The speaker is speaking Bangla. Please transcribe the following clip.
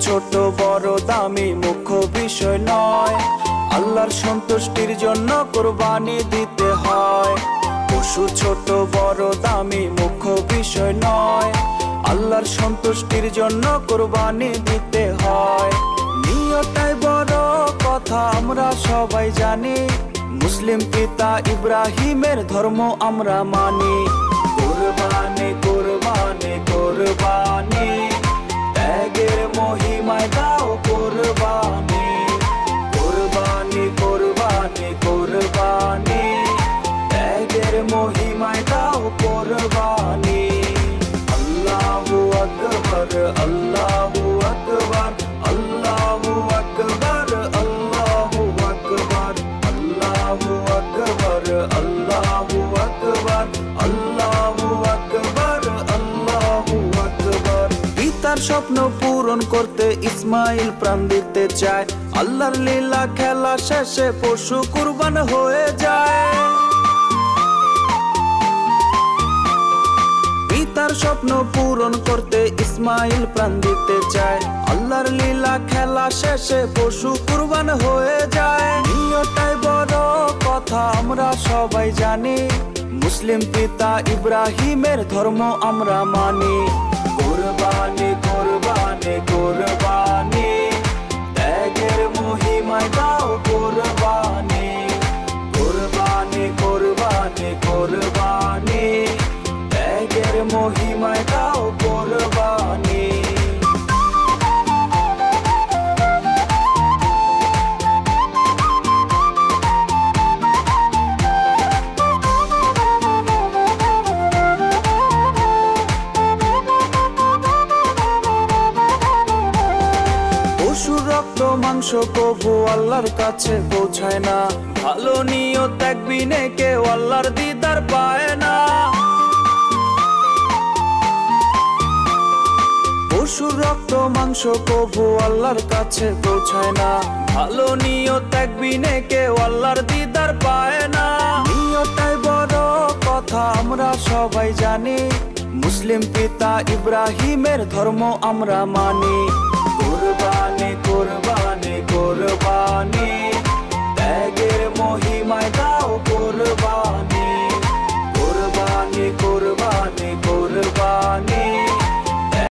ছোট বড় দামি মুখ্য বিষয় নয়, আল্লাহর সন্তুষ্টির জন্য কুরবানি দিতে হয়। পশু ছোট বড় দামি মুখ্য বিষয় নয়, আল্লাহর সন্তুষ্টির জন্য কুরবানি দিতে হয়। নিয়তটাই বড় কথা আমরা সবাই জানি, মুসলিম পিতা ইব্রাহিমের ধর্ম আমরা মানি। কুরবানি কুরবানি কুরবানি, ত্যাগের মহিমায় দাও কুরবানি। কুরবানি কুরবানি কুরবানি, ত্যাগের মহিমায় দাও কুরবানি। আল্লাহু আকবার আল্লাহু আকবার আল্লাহু আকবার আল্লাহু আকবার আল্লাহু আকবার আল্লাহু আকবার আল্লাহু আকবার আল্লাহু আকবার। পিতার স্বপ্ন পূরণ করতে ইসমাইল প্রাণ দিতে চায়, আল্লাহর লীলা খেলা শেষে পশু কুরবান হয়ে যায়। পিতার স্বপ্ন পূরণ করতে ইসমাইল প্রাণ দিতে চায়, আল্লাহর লীলা খেলা শেষে পশু কুরবান হয়ে যায়। নিয়তটাই বড় কথা আমরা সবাই জানি, মুসলিম পিতা ইব্রাহিমের ধর্ম আমরা মানি। কুরবানি কুরবানি কুরবানি, ত্যাগের মহিমায় দাও কুরবানি। কুরবানি কুরবানি কুরবানি, ত্যাগের মহিমায় দাও কুরবানি। পশুর রক্ত মাংস কবু আল্লাহর কাছে পৌঁছায় না, ভালো নিয়ত ত্যাগ বিনে কেউ আল্লাহর দিদার পায় না। পশুর রক্ত মাংস কবু আল্লাহর কাছে পৌঁছায় না, ভালো নিয়ত ত্যাগ বিনে কেউ আল্লাহর দিদার পায় না। নিয়তটাই বড় কথা আমরা সবাই জানি, মুসলিম পিতা ইব্রাহিমের ধর্ম আমরা মানি। কুরবানি কুরবানি কুরবানি, ত্যাগের মহিমায় দাও কুরবানি। কুরবানি কুরবানি কুরবানি,